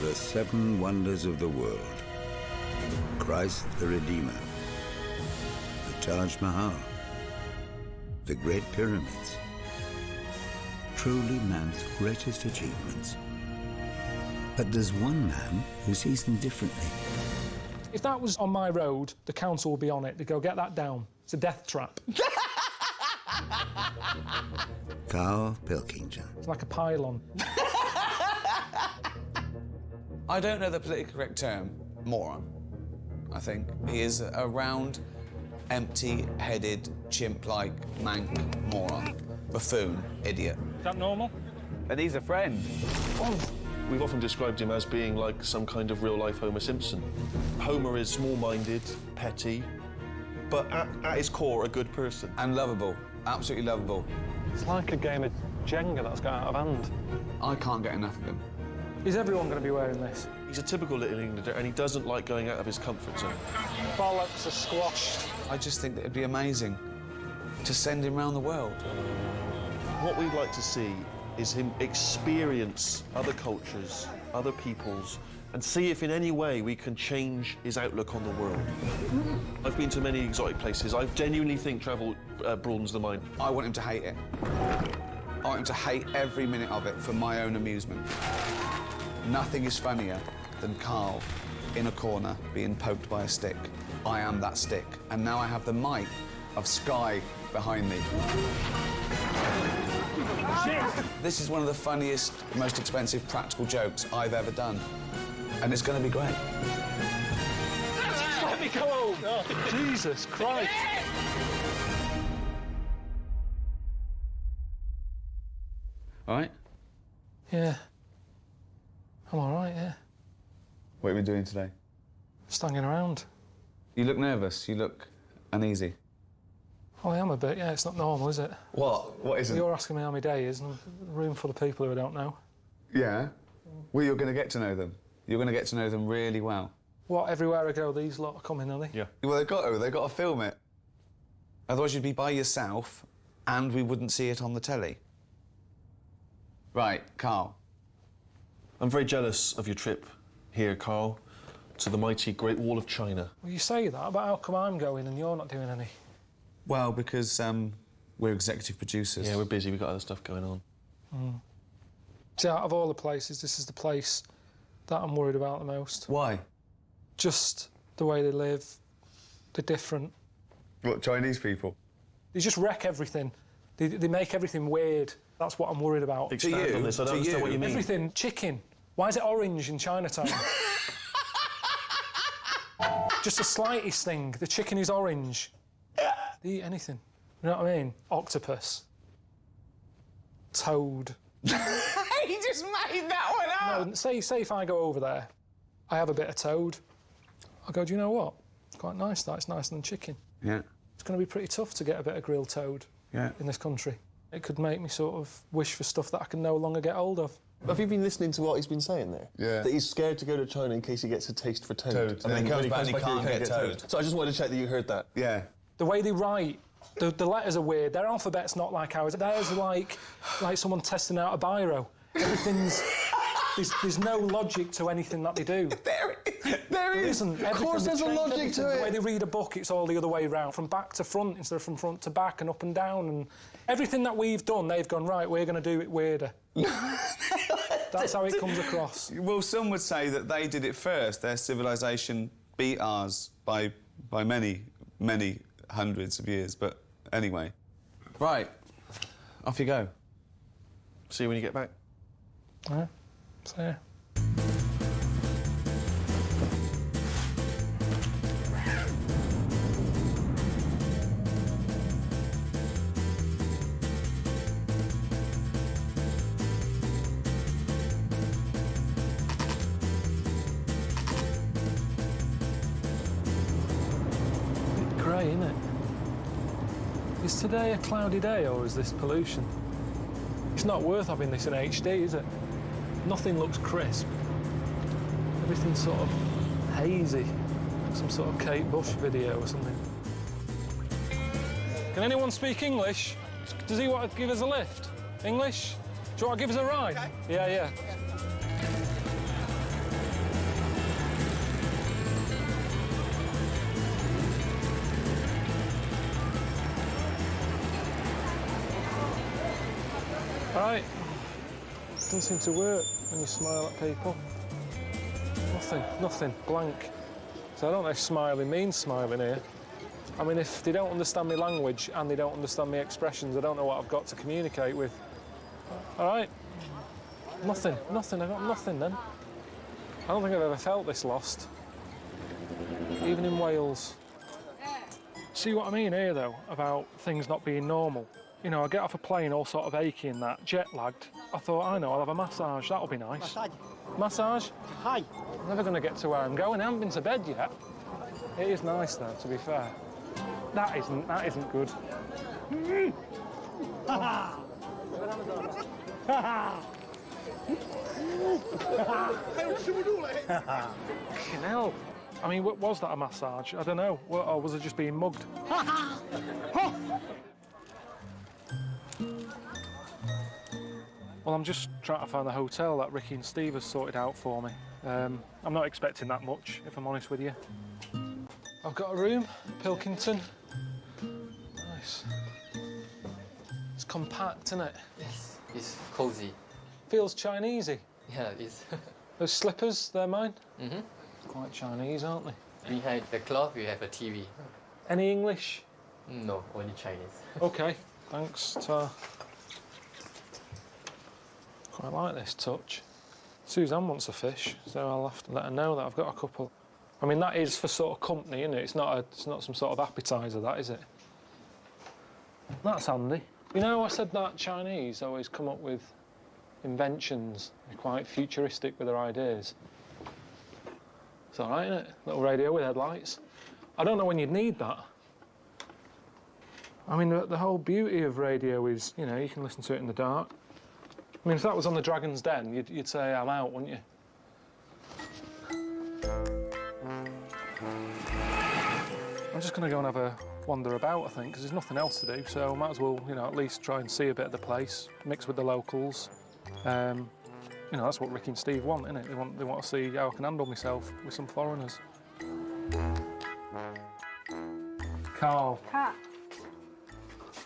The 7 wonders of the world. Christ the Redeemer. The Taj Mahal. The Great Pyramids. Truly man's greatest achievements. But there's one man who sees them differently. If that was on my road, the council would be on it. They'd go, get that down. It's a death trap. Karl Pilkington. It's like a pylon. I don't know the politically correct term. Moron, I think. He is a round, empty-headed, chimp-like, mank moron. Buffoon, idiot. Is that normal? And he's a friend. Oh. We've often described him as being like some kind of real-life Homer Simpson. Homer is small-minded, petty, but at his core, a good person. And lovable. Absolutely lovable. It's like a game of Jenga that's got out of hand. I can't get enough of him. Is everyone going to be wearing this? He's a typical Little Englander, and he doesn't like going out of his comfort zone. Bollocks are squashed. I just think that it'd be amazing to send him around the world. What we'd like to see is him experience other cultures, other peoples, and see if in any way we can change his outlook on the world. I've been to many exotic places. I genuinely think travel broadens the mind. I want him to hate it. I want him to hate every minute of it for my own amusement. Nothing is funnier than Karl in a corner being poked by a stick. I am that stick, and now I have the might of Sky behind me. This is one of the funniest, most expensive practical jokes I've ever done, and it's going to be great. Let me go home! Oh, Jesus Christ! All right? Yeah. I'm all right, yeah. What have you been doing today? Just hanging around. You look nervous. You look uneasy. Oh, I am a bit, yeah. It's not normal, is it? What? What isn't? You're asking me how my day is, and a room full of people who I don't know. Yeah? Well, you're going to get to know them. You're going to get to know them really well. What, everywhere I go, these lot are coming, are they? Yeah. Well, they've got to film it. Otherwise you'd be by yourself and we wouldn't see it on the telly. Right, Karl. I'm very jealous of your trip here, Karl, to the mighty Great Wall of China. Well, you say that, but how come I'm going and you're not doing any? Well, because we're executive producers. Yeah, we're busy. We've got other stuff going on. Mm. See, out of all the places, this is the place that I'm worried about the most. Why? Just the way they live. They're different. What, Chinese people? They just wreck everything. They make everything weird. That's what I'm worried about. Expand on this. I don't understand what you mean. Everything. Chicken. Why is it orange in Chinatown? Just the slightest thing. The chicken is orange. They eat anything. You know what I mean? Octopus. Toad. He just made that one up! No, say if I go over there, I have a bit of toad. I go, do you know what? It's quite nice, that. It's nicer than chicken. Yeah. It's going to be pretty tough to get a bit of grilled toad in this country. It could make me sort of wish for stuff that I can no longer get hold of. Have you been listening to what he's been saying there? Yeah. That he's scared to go to China in case he gets a taste for toad. And then he comes back and he here, can't get toad. So I just wanted to check that you heard that. Yeah. The way they write, the letters are weird. Their alphabet's not like ours. Theirs are like someone testing out a biro. Everything's... There's no logic to anything that they do. There is. Isn't. Of course there's a logic to it. The way they read a book, it's all the other way round, from back to front instead of from front to back and up and down. And everything that we've done, they've gone, right, we're going to do it weirder. That's how it comes across. Well, some would say that they did it first. Their civilization beat ours by many, many hundreds of years. But anyway. Right. Off you go. See you when you get back. Yeah. So, yeah. Grey, isn't it? Is today a cloudy day or is this pollution? It's not worth having this in HD, is it? Nothing looks crisp. Everything's sort of hazy. Some sort of Kate Bush video or something. Can anyone speak English? Does he want to give us a lift? English? Do you want to give us a ride? Okay. Yeah, yeah. right? Doesn't seem to work when you smile at people. Nothing, blank. So I don't know if smiling means smiling here. I mean, if they don't understand my language and they don't understand my expressions, I don't know what I've got to communicate with. All right? Nothing, I got nothing then. I don't think I've ever felt this lost, even in Wales. See what I mean here, though, about things not being normal? You know, I get off a plane all sort of achy and that, jet-lagged. I thought, I know, I'll have a massage, that'll be nice. Massage? Hi. I'm never going to get to where I'm going. I haven't been to bed yet. It is nice, though, to be fair. That isn't good. Fucking hell. I mean, was that a massage? I don't know. Or was it just being mugged? Well, I'm just trying to find the hotel that Ricky and Steve have sorted out for me. I'm not expecting that much, if I'm honest with you. I've got a room, Pilkington. Nice. It's compact, isn't it? Yes, it's cozy. Feels Chinesey. Yeah, it is. Those slippers, they're mine? Mm-hmm. Quite Chinese, aren't they? Behind the cloth, we have a TV. Any English? No, only Chinese. OK, thanks, Tar. Quite like this touch. Suzanne wants a fish, so I'll have to let her know that I've got a couple. I mean, that is for sort of company, isn't it? It's not some sort of appetiser, that, is it? That's handy. You know, I said that Chinese always come up with inventions. They're quite futuristic with their ideas. It's all right, isn't it? Little radio with headlights. I don't know when you'd need that. I mean, the whole beauty of radio is, you know, you can listen to it in the dark. I mean, if that was on the Dragon's Den, you'd say, I'm out, wouldn't you? I'm just going to go and have a wander about, I think, because there's nothing else to do, so I might as well, you know, at least try and see a bit of the place, mix with the locals. You know, that's what Ricky and Steve want, isn't it? They want to see how I can handle myself with some foreigners. Karl. Karl.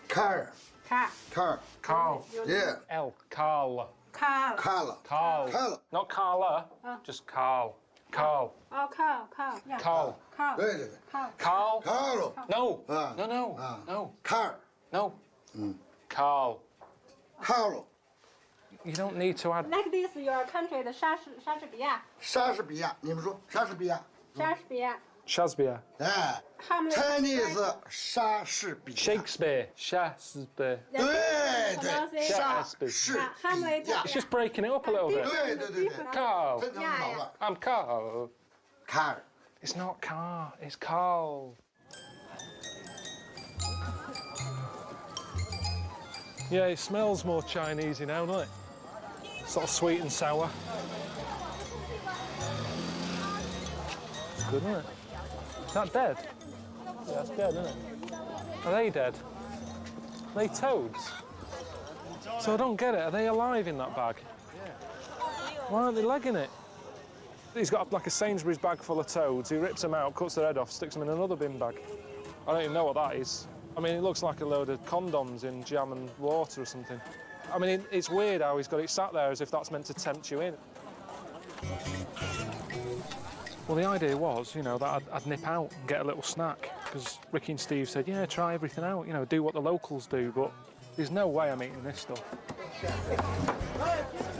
Karl. Karl. Karl. Karl. Yeah. L. Karl. Karl. Karl. Karl. Karl. Not Carla, just Karl. Karl. Oh, Karl. Karl. Yeah. Karl. Karl. Wait a minute. Karl. Karl. Karl. No. Ah. No. Ah. No. Karl. No. Karl. Karl. You don't need to add... Like this, your country, the 莎士比亚。莎士比亚，你们说莎士比亚。莎士比亚。 Shakespeare. 哎 Hamlet. Chinese 莎士比亚。Shakespeare. Shakespeare. 对对，莎 Shakespeare. 士比亚。 It's just breaking it up a little bit. 对对对对， Karl. 真的很好了。 I'm Karl. Karl. It's not Karl, it's Karl. Yeah, it smells more Chinese now, doesn't it? Sort of sweet and sour. It's good, isn't it? Is that dead? Yeah, it's dead, isn't it? Are they dead? Are they toads? So I don't get it. Are they alive in that bag? Why aren't they legging it? He's got like a Sainsbury's bag full of toads. He rips them out, cuts their head off, sticks them in another bin bag. I don't even know what that is. I mean, it looks like a load of condoms in jam and water or something. I mean, it's weird how he's got it sat there as if that's meant to tempt you in. Well, the idea was, you know, that I'd nip out and get a little snack, because Ricky and Steve said, yeah, try everything out, you know, do what the locals do, but there's no way I'm eating this stuff.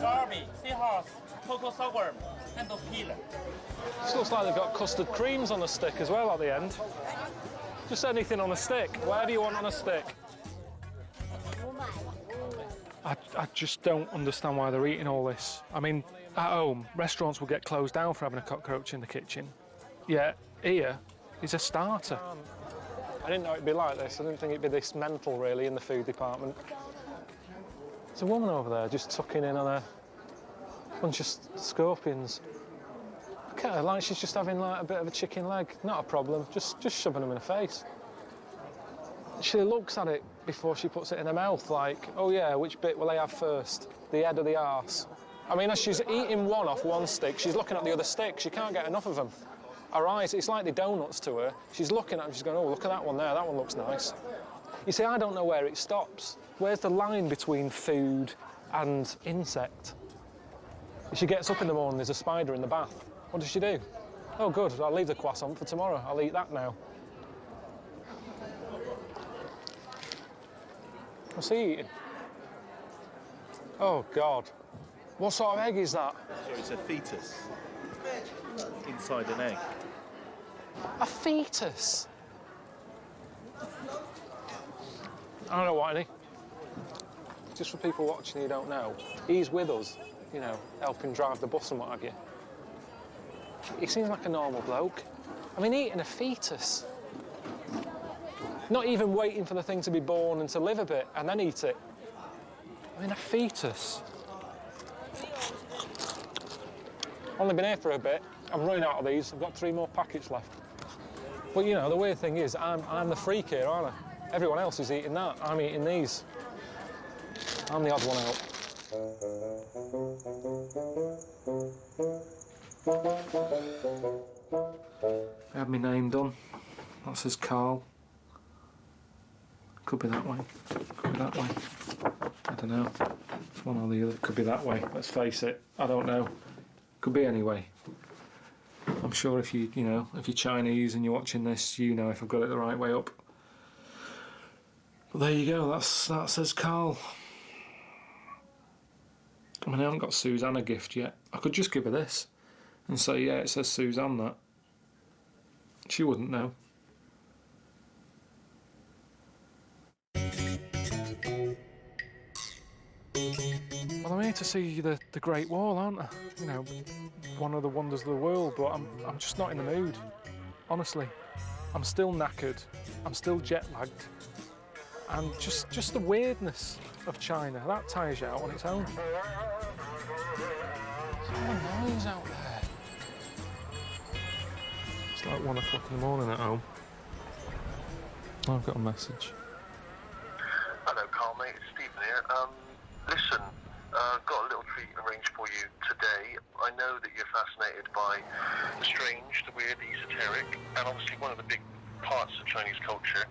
Barbie, seahorse, cocoa sour, and peeler. This looks like they've got custard creams on a stick as well at the end. Just anything on a stick, whatever you want on a stick. I just don't understand why they're eating all this. I mean, at home, restaurants will get closed down for having a cockroach in the kitchen. Yeah, here is a starter. I didn't know it'd be like this. I didn't think it'd be this mental, really, in the food department. There's a woman over there just tucking in on a bunch of scorpions. Look at her, like she's just having like a bit of a chicken leg. Not a problem, just shoving them in her face. She looks at it before she puts it in her mouth, like, oh yeah, which bit will I have first? The head or the arse? I mean, as she's eating one off one stick, she's looking at the other stick. She can't get enough of them. Her eyes, it's like the donuts to her. She's looking at them, she's going, oh, look at that one there, that one looks nice. You see, I don't know where it stops. Where's the line between food and insect. She gets up in the morning, there's a spider in the bath. What does she do? Oh, good, I'll leave the croissant for tomorrow. I'll eat that now. What's he eating? Oh, God. What sort of egg is that? So it's a fetus inside an egg. A fetus? I don't know what, any. Just for people watching who don't know, he's with us, you know, helping drive the bus and what have you. He seems like a normal bloke. I mean, eating a fetus. Not even waiting for the thing to be born and to live a bit and then eat it. I mean, a fetus. Only been here for a bit. I'm running out of these. I've got 3 more packets left. But, you know, the weird thing is, I'm the freak here, aren't I? Everyone else is eating that. I'm eating these. I'm the odd one out. I had my name done. That says Karl. Could be that way. Could be that way. I don't know. It's one or the other. Could be that way. Let's face it. I don't know. Could be any way. I'm sure if you know, if you're Chinese and you're watching this, you know if I've got it the right way up. But there you go. That says Karl. I mean, I haven't got Suzanne a gift yet. I could just give her this and say, yeah, it says Suzanne that. She wouldn't know. Well, I'm here to see the Great Wall, aren't I? You know, one of the wonders of the world, but I'm just not in the mood. Honestly, I'm still knackered. I'm still jet-lagged. And just the weirdness of China, that tires you out on its own. There's all the noise out there. It's like 1 o'clock in the morning at home. I've got a message. Hello, Karl, mate. It's Stephen here. Listen, got a little treat arranged for you today. I know that you're fascinated by the strange, the weird, the esoteric, and obviously one of the big parts of Chinese culture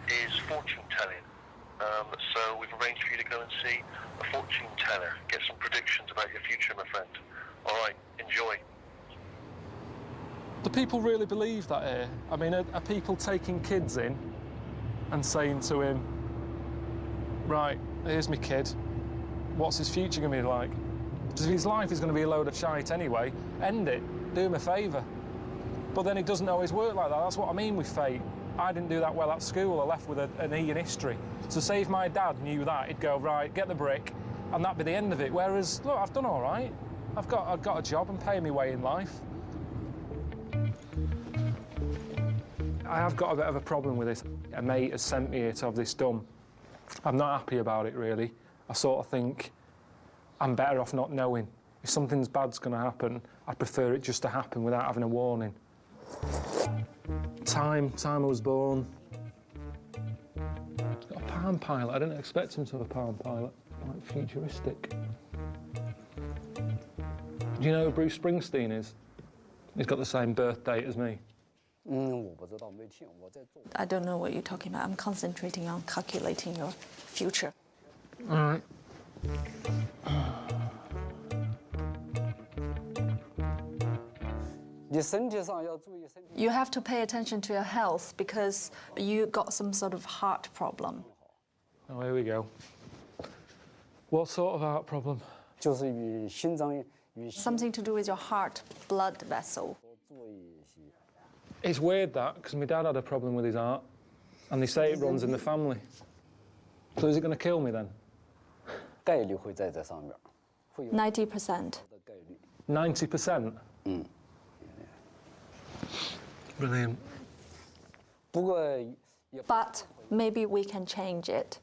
is fortune telling. So we've arranged for you to go and see a fortune teller, get some predictions about your future, my friend. All right, enjoy. Do people really believe that here? I mean, are people taking kids in and saying to him, right, here's my kid, what's his future going to be like? Because if his life is going to be a load of shite anyway, end it, do him a favour. But then it doesn't always work like that. That's what I mean with fate. I didn't do that well at school. I left with an E in history. So say if my dad knew that, he'd go, right, get the brick, and that'd be the end of it. Whereas, look, I've done all right. I've got a job and paying my way in life. I have got a bit of a problem with this. A mate has sent me here to have this done. I'm not happy about it, really. I sort of think I'm better off not knowing. If something's bad's going to happen, I prefer it just to happen without having a warning. Time I was born. He's got a Palm Pilot. I didn't expect him to have a Palm Pilot. Like futuristic. Do you know who Bruce Springsteen is? He's got the same birth date as me. I don't know what you're talking about. I'm concentrating on calculating your future. All right. You have to pay attention to your health because you got some sort of heart problem. Oh, here we go. What sort of heart problem? Something to do with your heart blood vessel. It's weird that, because my dad had a problem with his heart, and they say it runs in the family. So is it going to kill me then? 90%. 90%? Brilliant. But maybe we can change it.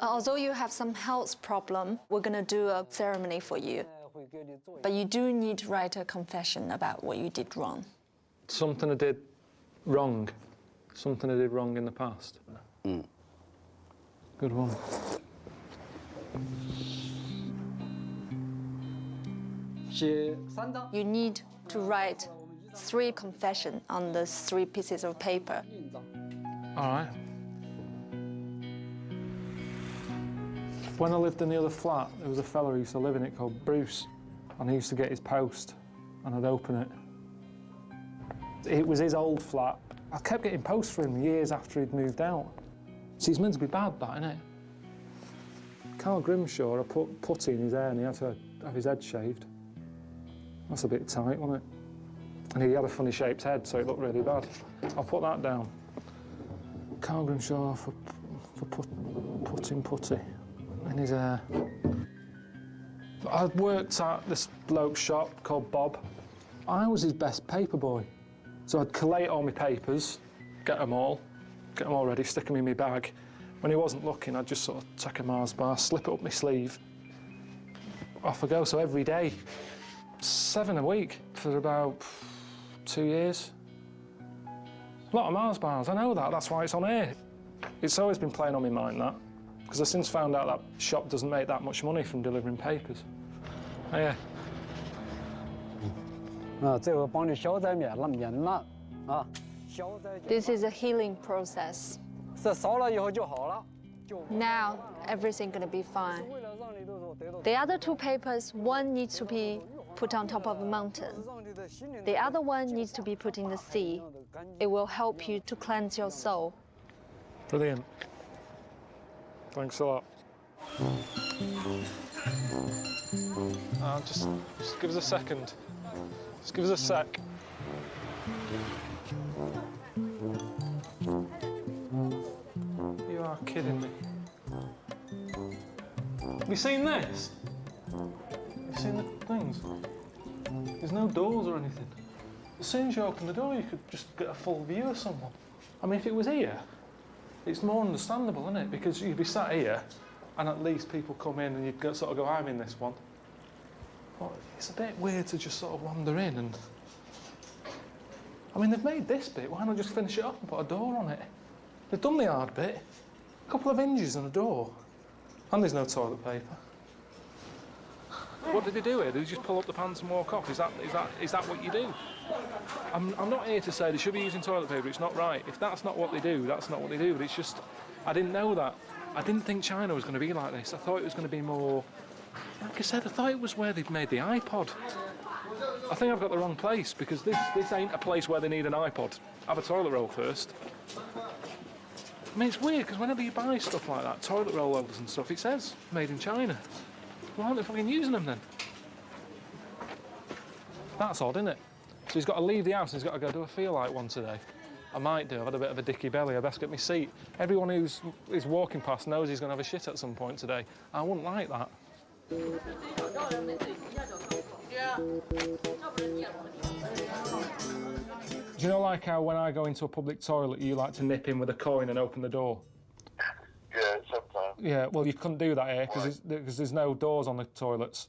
Although you have some health problem, we're going to do a ceremony for you. But you do need to write a confession about what you did wrong. Something I did wrong. Something I did wrong in the past. Good one. You need to write 3 confessions on the 3 pieces of paper. All right. When I lived in the other flat, there was a fella who used to live in it called Bruce, and he used to get his post, and I'd open it. It was his old flat. I kept getting posts for him years after he'd moved out. So he's meant to be bad, that, innit? Carl Grimshaw, I put putty in his hair and he had to have his head shaved. That's a bit tight, wasn't it? And he had a funny shaped head, so it looked really bad. I'll put that down. Carl Grimshaw for putting putty in his hair. I worked at this bloke's shop called Bob. I was his best paper boy. So I'd collate all my papers, get them all ready, stick them in my bag. When he wasn't looking, I'd just sort of take a Mars bar, slip it up my sleeve, off I go. So every day, 7 a week for about 2 years. A lot of Mars bars, I know that, that's why it's on here. It's always been playing on my mind, that, because I've since found out that shop doesn't make that much money from delivering papers. Oh, yeah. This is a healing process. Now, everything's gonna be fine. The other 2 papers, one needs to be put on top of a mountain. The other one needs to be put in the sea. It will help you to cleanse your soul. Brilliant. Thanks a lot. Just give us a second. Just give us a sec. You are kidding me. Have you seen this? Have you seen the things? There's no doors or anything. As soon as you open the door, you could just get a full view of someone. I mean, if it was here, it's more understandable, isn't it? Because you'd be sat here, and at least people come in and you'd sort of go, I'm in this one. But it's a bit weird to just sort of wander in and... I mean, they've made this bit, why not just finish it up and put a door on it? They've done the hard bit. A couple of hinges and a door. And there's no toilet paper. What did they do here? Did they just pull up the pants and walk off? Is that what you do? I'm not here to say they should be using toilet paper, it's not right. If that's not what they do, that's not what they do. But it's just, I didn't know that. I didn't think China was going to be like this. I thought it was going to be more... Like I said, I thought it was where they'd made the iPod. I think I've got the wrong place, because this ain't a place where they need an iPod. Have a toilet roll first. I mean, it's weird, because whenever you buy stuff like that, toilet roll holders and stuff, it says made in China. Why aren't they fucking using them then? That's odd, isn't it? So he's got to leave the house and he's got to go, do I feel like one today? I might do, I've had a bit of a dicky belly, I best get my seat. Everyone who's walking past knows he's going to have a shit at some point today. I wouldn't like that. Do you know, like how when I go into a public toilet, you like to nip in with a coin and open the door? Yeah, sometimes. Yeah, well, you couldn't do that here because there's no doors on the toilets.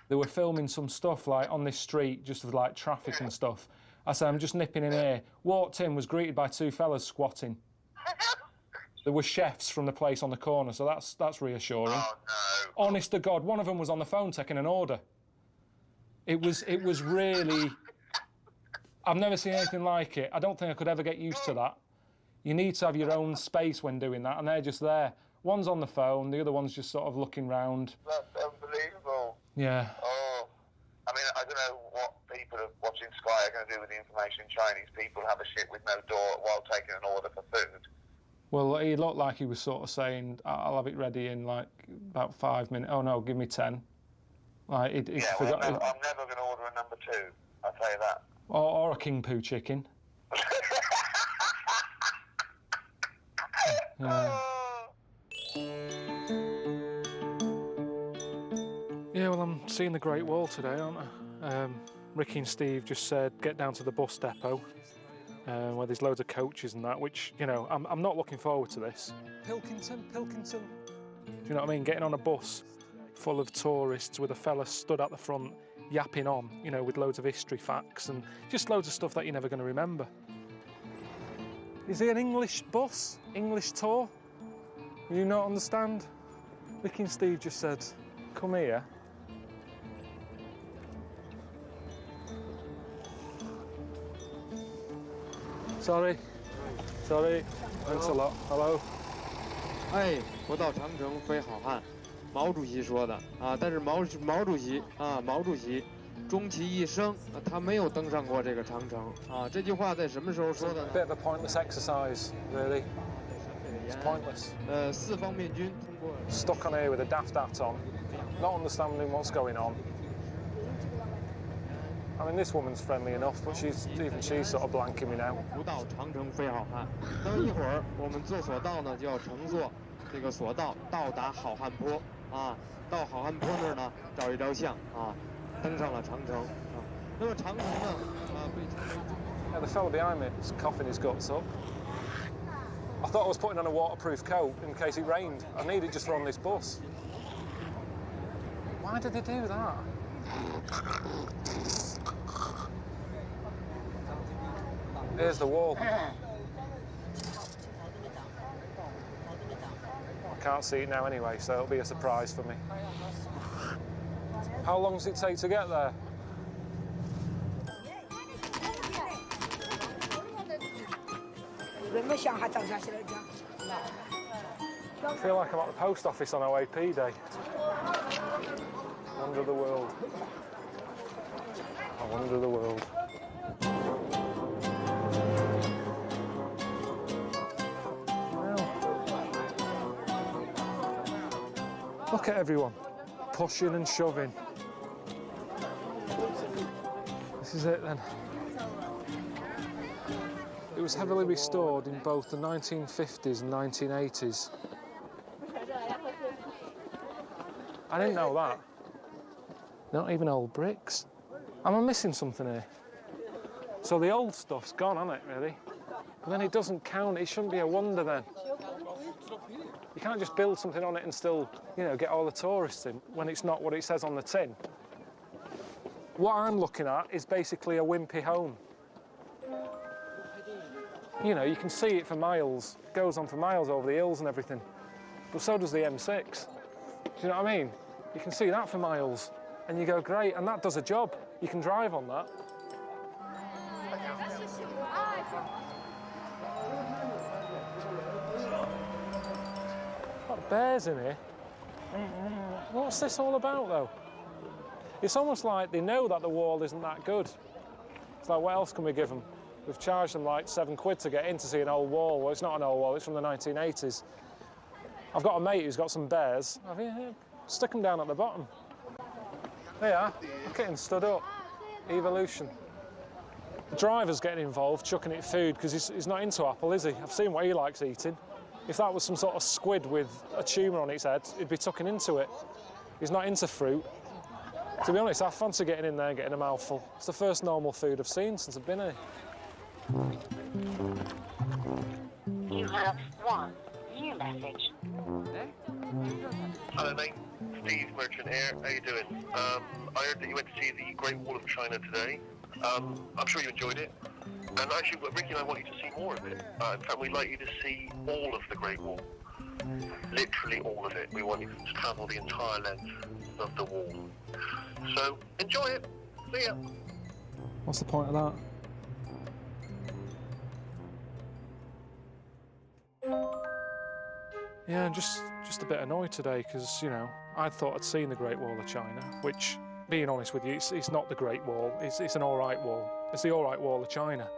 They were filming some stuff like on this street, just with like traffic and stuff. I said, I'm just nipping in here. Walked in, was greeted by 2 fellas squatting. There were chefs from the place on the corner, so that's reassuring. Oh, no. Honest to God, one of them was on the phone taking an order. It was really... I've never seen anything like it. I don't think I could ever get used to that. You need to have your own space when doing that, and they're just there. One's on the phone, the other one's just sort of looking round. That's unbelievable. Yeah. Oh, I mean, I don't know what people watching Sky are going to do with the information Chinese people have a shit with no door while taking an order for food. Well, he looked like he was sort of saying, I'll have it ready in, like, about 5 minutes. Oh, no, give me 10. Like, I'm never going to order a number 2, I'll tell you that. Or a king poo chicken. Yeah. Yeah, well, I'm seeing the Great Wall today, aren't I? Ricky and Steve just said, get down to the bus depot, where there's loads of coaches and that, which, you know, I'm not looking forward to this. Pilkington. Do you know what I mean? Getting on a bus full of tourists with a fella stood at the front yapping on, you know, with loads of history facts and just loads of stuff that you're never going to remember. Is it an English bus? English tour? Do you not understand? Ricky and Steve just said, come here. Sorry. Thanks a lot. Hello. 哎，不到长城非好汉，毛主席说的啊。但是毛主席终其一生他没有登上过这个长城啊。这句话在什么时候说的呢 Bit of a pointless exercise, really. It's pointless. 四方面军通过 Stuck on here with a daft hat on, not understanding what's going on. I mean, this woman's friendly enough, but even she's sort of blanking me now. 不到长城非好汉。那么一会儿我们坐索道呢，就要乘坐这个索道到达好汉坡啊。到好汉坡那儿呢，照一照相啊，登上了长城啊。那么长城呢，被称为。Yeah, the fellow behind me is coughing his guts up. I thought I was putting on a waterproof coat in case it rained. I need it just for on this bus. Why did they do that? Here's the wall. I can't see it now anyway, so it'll be a surprise for me. How long does it take to get there? I feel like I'm at the post office on OAP day. Wonder the world. I wonder the world. Look at everyone, pushing and shoving. This is it then. It was heavily restored in both the 1950s and 1980s. I didn't know that. Not even old bricks. Am I missing something here? So the old stuff's gone, hasn't it, really? But then it doesn't count, it shouldn't be a wonder then. You can't just build something on it and still, you know, get all the tourists in when it's not what it says on the tin. What I'm looking at is basically a wimpy home. You know, you can see it for miles. It goes on for miles over the hills and everything. But so does the M6. Do you know what I mean? You can see that for miles. And you go, great, and that does a job. You can drive on that. Got bears in here. What's this all about, though? It's almost like they know that the wall isn't that good. It's like, what else can we give them? We've charged them like £7 to get in to see an old wall. Well, it's not an old wall, it's from the 1980s. I've got a mate who's got some bears. Stick them down at the bottom. There you are. Look at him stood up. Evolution. The driver's getting involved, chucking it food, because he's not into apple, is he? I've seen what he likes eating. If that was some sort of squid with a tumour on its head, he'd be tucking into it. He's not into fruit. To be honest, I fancy getting in there and getting a mouthful. It's the first normal food I've seen since I've been here. You have one new message. Hello mate, Steve Merchant here. How you doing? I heard that you went to see the Great Wall of China today. I'm sure you enjoyed it. And actually, Ricky and I want you to see more of it. In fact, we'd like you to see all of the Great Wall. Literally all of it. We want you to travel the entire length of the wall. So, enjoy it. See ya. What's the point of that? Yeah, I'm just a bit annoyed today because, you know, I thought I'd seen the Great Wall of China, which, being honest with you, it's not the Great Wall. It's an all right wall. It's the all right Wall of China.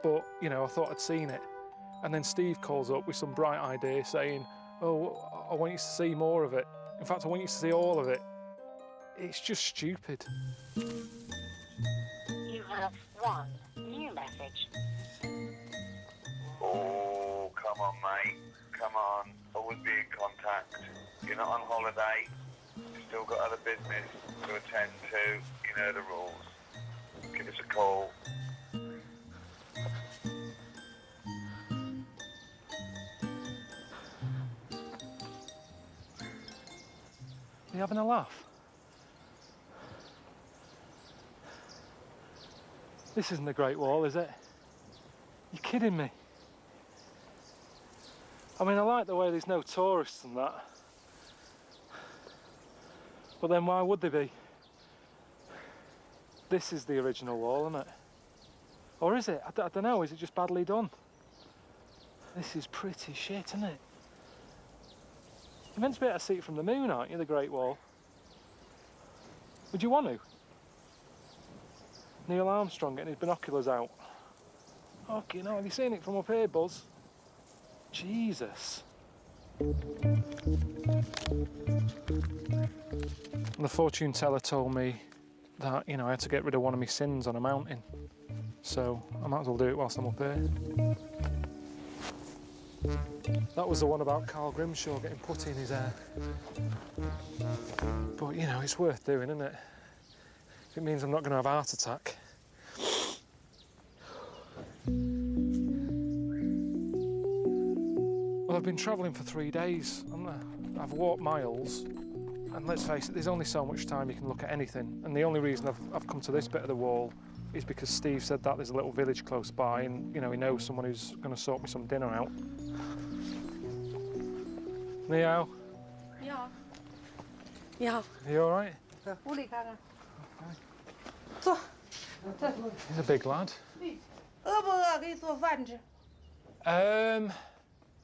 But, you know, I thought I'd seen it. And then Steve calls up with some bright idea saying, oh, I want you to see more of it. In fact, I want you to see all of it. It's just stupid. You have one new message. Oh, come on, mate. Come on. Always be in contact. You're not on holiday. You've still got other business to attend to. You know the rules. Give us a call. Are you having a laugh? This isn't the Great Wall, is it? You're kidding me. I mean, I like the way there's no tourists and that. But then why would they be? This is the original wall, isn't it? Or is it? I don't know, is it just badly done? This is pretty shit, isn't it? You're meant to be able to see it from the moon, aren't you, the Great Wall? Would you want to? Neil Armstrong getting his binoculars out. Okay, no, have you seen it from up here, Buzz? Jesus. The fortune teller told me that, you know, I had to get rid of one of my sins on a mountain. So I might as well do it whilst I'm up here. That was the one about Carl Grimshaw getting putty in his hair. But, you know, it's worth doing, isn't it? If it means I'm not going to have a heart attack. Well, I've been travelling for 3 days, haven't I? I've walked miles, and let's face it, there's only so much time you can look at anything. And the only reason I've come to this bit of the wall is because Steve said that there's a little village close by, and, you know, he knows someone who's going to sort me some dinner out. Ni hao. Are you all right? He's a big lad.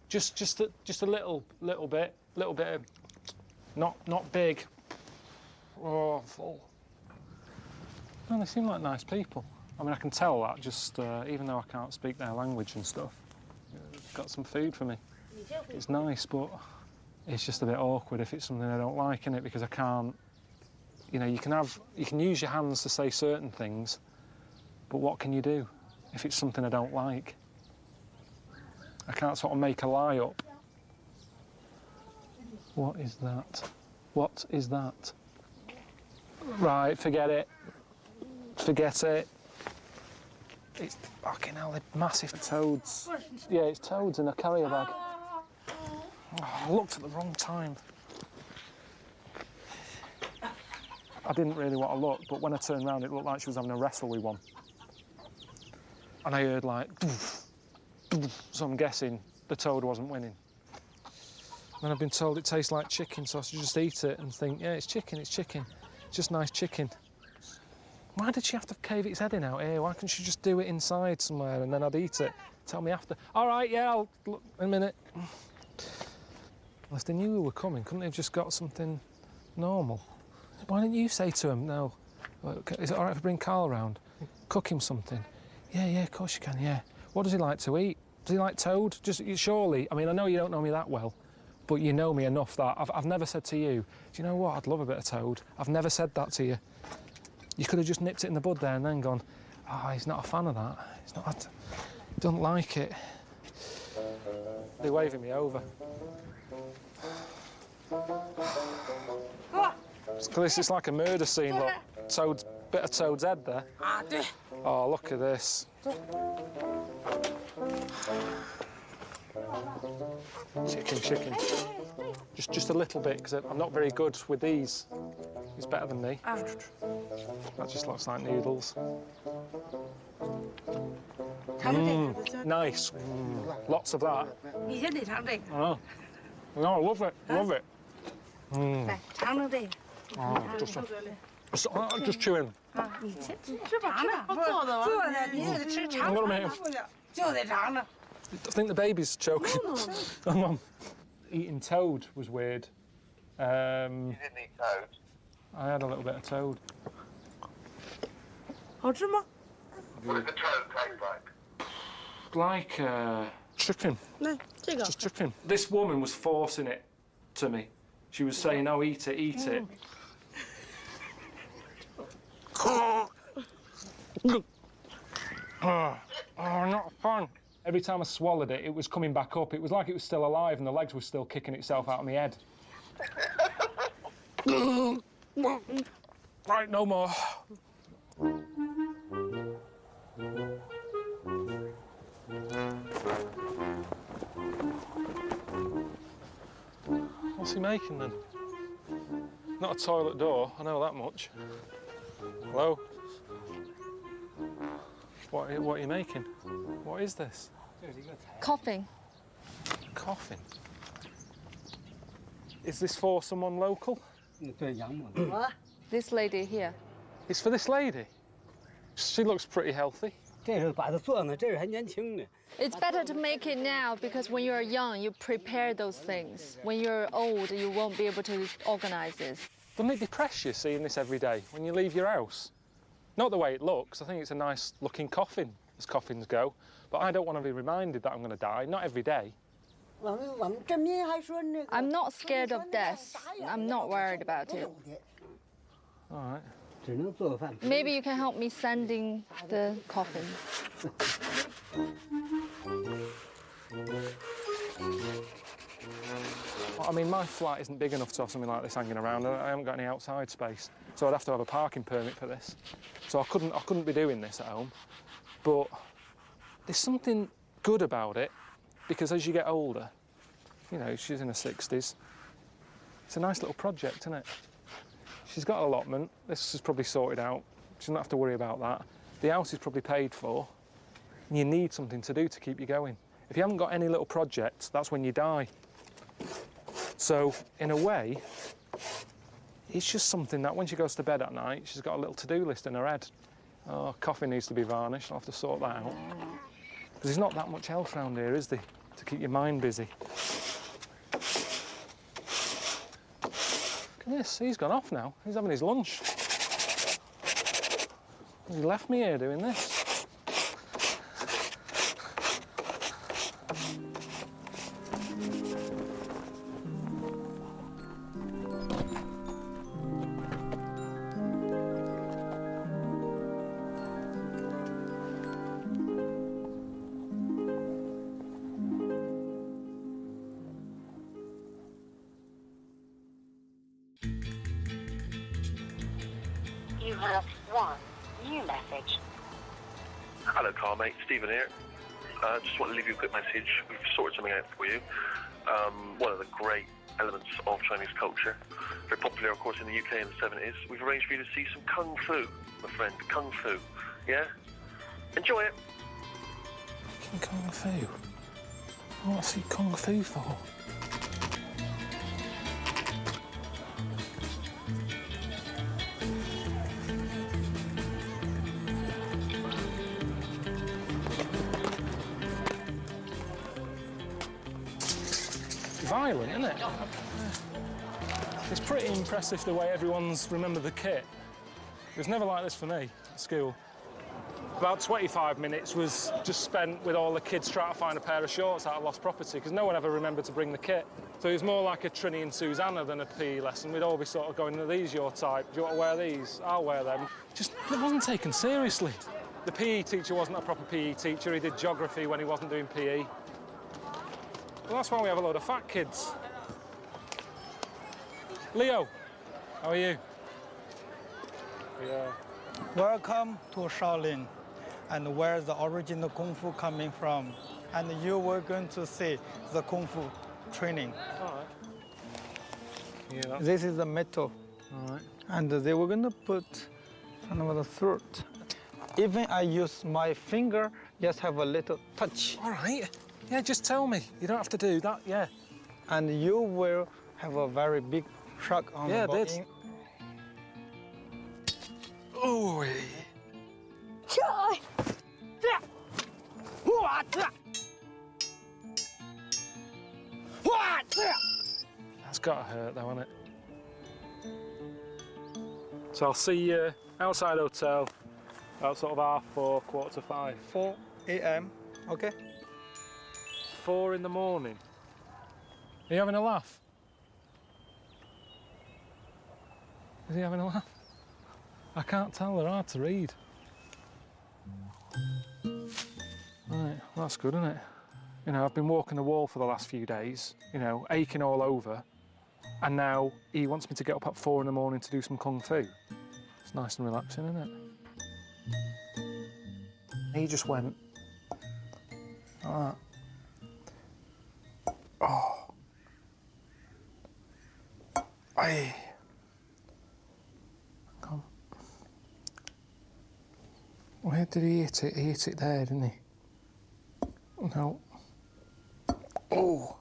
Just a little bit of, not big. Oh, full. No, they seem like nice people. I mean, I can tell that just even though I can't speak their language and stuff. They've got some food for me. It's nice, but it's just a bit awkward if it's something I don't like, innit? Because I can't. You know, you can use your hands to say certain things, but what can you do if it's something I don't like? I can't sort of make a lie up. What is that? What is that? Right, forget it. Forget it. It's fucking hell, they're massive toads. Yeah, it's toads in a carrier bag. Oh, I looked at the wrong time. I didn't really want to look, but when I turned around, it looked like she was having a wrestle with one. And I heard like, doof, doof, so I'm guessing the toad wasn't winning. And I've been told it tastes like chicken, so I should just eat it and think, yeah, it's chicken, it's chicken. It's just nice chicken. Why did she have to cave its head in out here? Why couldn't she just do it inside somewhere and then I'd eat it? Tell me after. All right, yeah, I'll look in a minute. Well, if they knew we were coming, couldn't they have just got something normal? Why didn't you say to him, no, is it all right if I bring Karl round? Cook him something. Yeah, of course you can, yeah. What does he like to eat? Does he like toad? Just surely, I mean, I know you don't know me that well, but you know me enough that I've never said to you, do you know what, I'd love a bit of toad. I've never said that to you. You could have just nipped it in the bud there and then gone, oh, he's not a fan of that. He's not, he doesn't like it. They're waving me over. It's like a murder scene, look. Bit of toad's head there. Oh, look at this. Chicken. Just a little bit, because I'm not very good with these. He's better than me. That just looks like noodles. Nice. Lots of that. Oh. No, I love it. Love it. Just chewing. I'm gonna make him. I think the baby's choking. Eating toad was weird. You didn't eat toad? I had a little bit of toad. What does the toad taste like? Like chicken. Just chicken. This woman was forcing it to me. She was saying, "Oh, eat it, eat it." Oh, not fun. Every time I swallowed it, it was coming back up. It was like it was still alive and the legs were still kicking itself out of my head. Right, no more. What's he making then? Not a toilet door, I know that much. Hello? What are you making? What is this? Coughing. Coughing? Is this for someone local? This lady here. It's for this lady? She looks pretty healthy. It's better to make it now because when you're young, you prepare those things. When you're old, you won't be able to organize this. Doesn't it depress you seeing this every day when you leave your house? Not the way it looks. I think it's a nice looking coffin, as coffins go. But I don't want to be reminded that I'm going to die, not every day. I'm not scared of death. I'm not worried about it. All right. Maybe you can help me sanding the coffin. I mean, my flat isn't big enough to have something like this hanging around. I haven't got any outside space, so I'd have to have a parking permit for this. So I couldn't be doing this at home. But there's something good about it, because as you get older, you know, she's in her 60s. It's a nice little project, isn't it? She's got an allotment. This is probably sorted out. She doesn't have to worry about that. The house is probably paid for. And you need something to do to keep you going. If you haven't got any little projects, that's when you die. So, in a way, it's just something that when she goes to bed at night, she's got a little to-do list in her head. Oh, coffee needs to be varnished. I'll have to sort that out. Because there's not that much else around here, is there, to keep your mind busy? Yes, he's gone off now. He's having his lunch. He left me here doing this. You have one new message. Hello, Carl, mate. Stephen here. Just want to leave you a quick message. We've sorted something out for you. One of the great elements of Chinese culture. Very popular, of course, in the UK in the 70s. We've arranged for you to see some Kung Fu, my friend. Kung Fu. Yeah? Enjoy it. Kung Fu? What's he Kung Fu for? Violent, isn't it? It's pretty impressive the way everyone's remembered the kit. It was never like this for me at school. About 25 minutes was just spent with all the kids trying to find a pair of shorts out of lost property because no one ever remembered to bring the kit. So it was more like a Trini and Susanna than a PE lesson. We'd all be sort of going, are these your type? Do you want to wear these? I'll wear them. Just, it wasn't taken seriously. The PE teacher wasn't a proper PE teacher. He did geography when he wasn't doing PE. Well, that's why we have a load of fat kids. Leo, how are you? Yeah. Welcome to Shaolin, and where the original Kung Fu coming from. And you were going to see the Kung Fu training. All right. Yeah, this is the metal. All right. And they were going to put under the throat. Even I use my finger, just have a little touch. All right. Yeah, just tell me. You don't have to do that, yeah. And you will have a very big shock on the body. Yeah, oh, that's gotta hurt though, hasn't it? So I'll see you outside hotel about sort of 4:30, 4:45. 4 a.m., okay? 4 in the morning. Are you having a laugh? Is he having a laugh? I can't tell, they're hard to read. Right, well, that's good, isn't it? You know, I've been walking the wall for the last few days, you know, aching all over, and now he wants me to get up at 4 in the morning to do some Kung Fu. It's nice and relaxing, isn't it? He just went like that. Oh. Aye. Come. Where did he hit it? He hit it there, didn't he? No. Oh.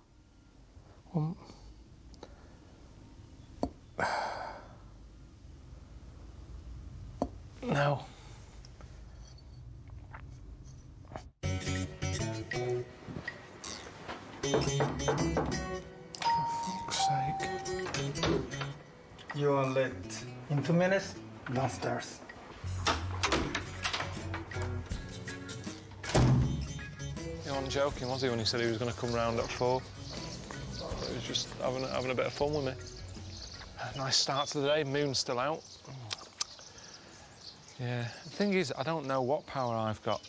No. fuck's sake. You are late. In 2 minutes, downstairs. He wasn't joking, was he, when he said he was going to come round at 4? He was just having a bit of fun with me. Nice start to the day, moon's still out. Yeah, the thing is, I don't know what power I've got.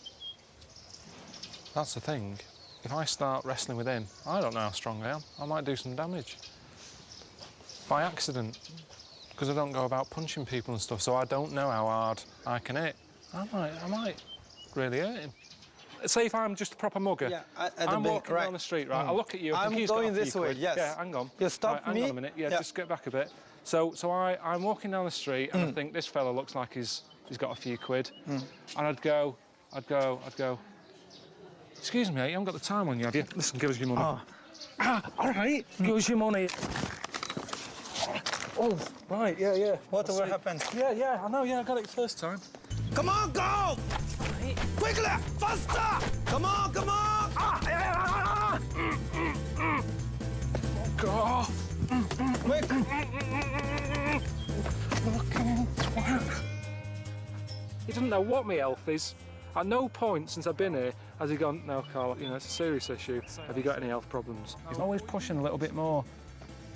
That's the thing. If I start wrestling with him, I don't know how strong I am. I might do some damage. By accident. Because I don't go about punching people and stuff, so I don't know how hard I can hit. I might really hurt him. Say if I'm just a proper mugger. Yeah, I'm walking down the street, right? I look at you, I think I'm he's got going a few this way, quid. yes. Yeah, hang on. You stop right, hang me. on a minute. Yeah, just get back a bit. So I'm walking down the street and I think this fella looks like he's got a few quid. And I'd go. Excuse me, you haven't got the time on you, have you? Listen, give us your money. Oh. All right, give us your money. Oh, right, yeah. What will happen? Yeah, I know, I got it first time. Come on, go! Quickly! Faster! Come on! Go! Quick! Fucking twat. He doesn't know what my health is. At no point since I've been here has he gone, no, Carl, it's a serious issue. Have you got any health problems? He's always pushing a little bit more.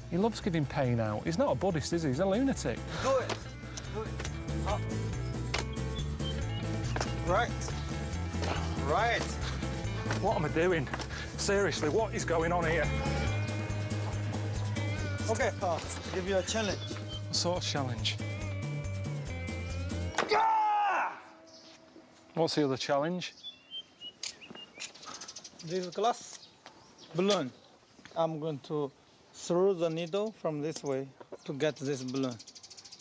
He loves giving pain out. He's not a Buddhist, is he? He's a lunatic. Do it! Up. Right. What am I doing? Seriously, what is going on here? Okay, Carl, give you a challenge. What sort of challenge? What's the other challenge? This glass balloon. I'm going to throw the needle from this way to get this balloon.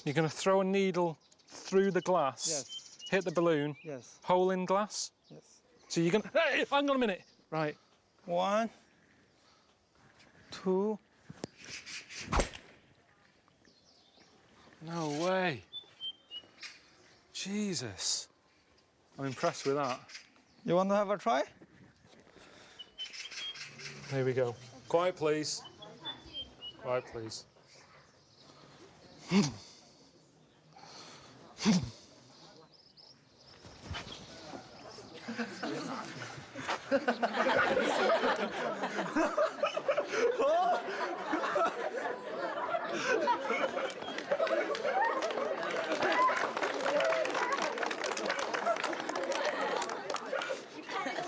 You're going to throw a needle through the glass? Yes. Hit the balloon? Yes. Hole in glass? Yes. So you're going to... Hey, hang on a minute. Right. 1, 2. No way. Jesus. I'm impressed with that. You want to have a try? Here we go. Quiet, please. Quiet, please.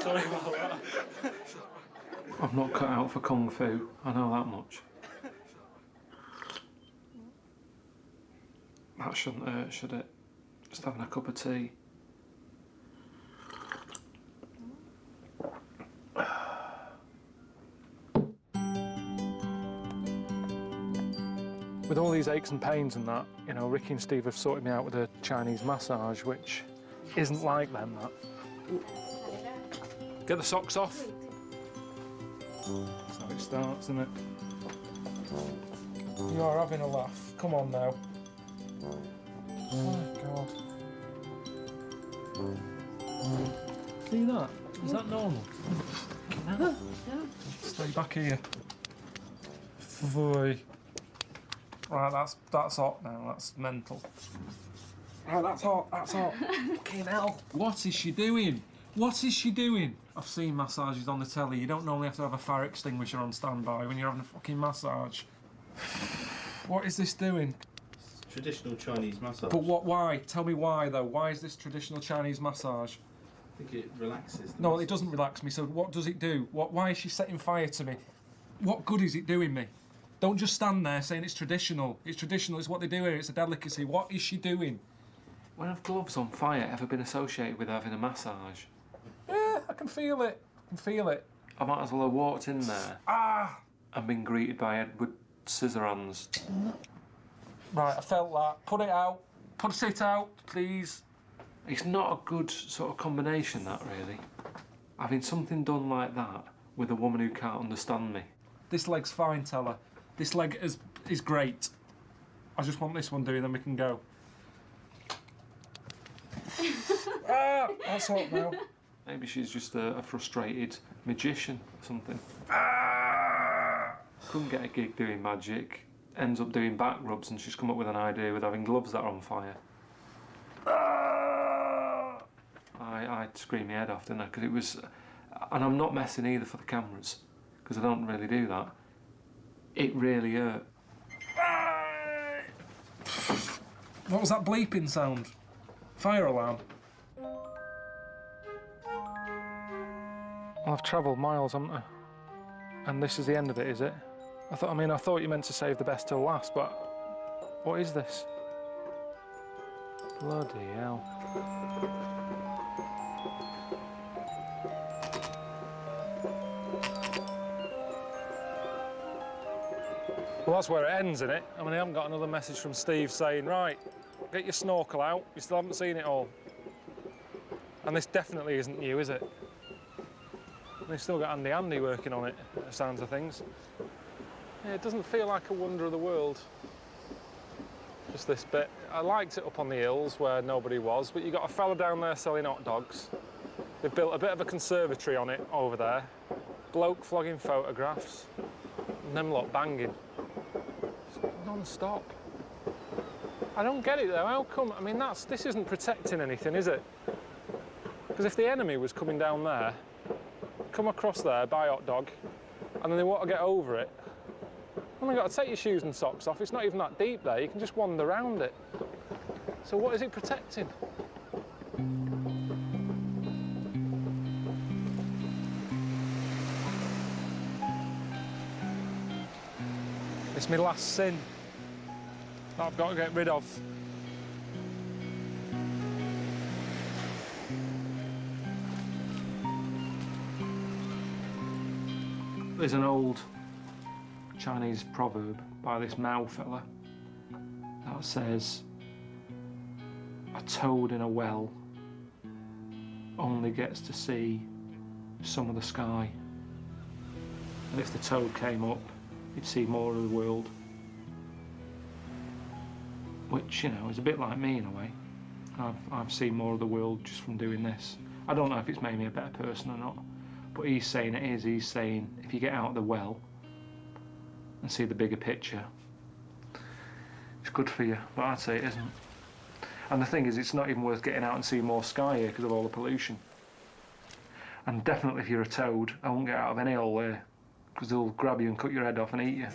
Sorry about that. I'm not cut out for Kung Fu, I know that much. That shouldn't hurt, should it? Just having a cup of tea. With all these aches and pains and that, Ricky and Steve have sorted me out with a Chinese massage, which isn't like them, that. Get the socks off. That's how it starts, isn't it? You are having a laugh. Come on now. Oh, God. See that? Is that normal? No. Stay back here. Boy. Right, that's hot now. That's mental. Right, that's hot. Fucking hell. What is she doing? What is she doing? I've seen massages on the telly. You don't normally have to have a fire extinguisher on standby when you're having a fucking massage. What is this doing? Traditional Chinese massage. But what? Why? Tell me why, though. Why is this traditional Chinese massage? I think it relaxes. No, it doesn't relax me. So what does it do? Why is she setting fire to me? What good is it doing me? Don't just stand there saying it's traditional. It's traditional. It's what they do here. It's a delicacy. What is she doing? When have gloves on fire ever been associated with having a massage? Yeah, I can feel it. I might as well have walked in there and been greeted by Edward Scissorhands. Right, I felt that. Put it out. Put it out, please. It's not a good sort of combination, that, really. Having something done like that with a woman who can't understand me. This leg's fine, tell her. This leg is great. I just want this one doing, then we can go. That's hot now. Maybe she's just a frustrated magician or something. couldn't get a gig doing magic, ends up doing back rubs, and she's come up with an idea with having gloves that are on fire. I'd scream my head off, didn't I? Because it was... And I'm not messing either for the cameras, because I don't really do that. It really hurt. What was that bleeping sound? Fire alarm. Well, I've travelled miles, haven't I? And this is the end of it, is it? I thought you meant to save the best till last, but what is this? Bloody hell. Well, that's where it ends, isn't it? I mean, I haven't got another message from Steve saying, right, get your snorkel out, you still haven't seen it all. And this definitely isn't new, is it? They've still got Andy working on it, by the sounds of things. Yeah, it doesn't feel like a wonder of the world, just this bit. I liked it up on the hills where nobody was, but you've got a fella down there selling hot dogs. They've built a bit of a conservatory on it over there. Bloke flogging photographs, and them lot banging. Non-stop. I don't get it though, how come? I mean, this isn't protecting anything, is it? Because if the enemy was coming down there, come across there, buy a hot dog, and then they want to get over it, well, they've got to take your shoes and socks off. It's not even that deep there, you can just wander around it. So what is it protecting? It's my last sin that I've got to get rid of. There's an old Chinese proverb by this Mao fella that says, a toad in a well only gets to see some of the sky. And if the toad came up, he'd see more of the world. Which, you know, is a bit like me in a way. I've seen more of the world just from doing this. I don't know if it's made me a better person or not, but he's saying it is. He's saying if you get out of the well and see the bigger picture, it's good for you, but I'd say it isn't. And the thing is, it's not even worth getting out and seeing more sky here because of all the pollution. And definitely if you're a toad, I won't get out of any hole there, because they'll grab you and cut your head off and eat you.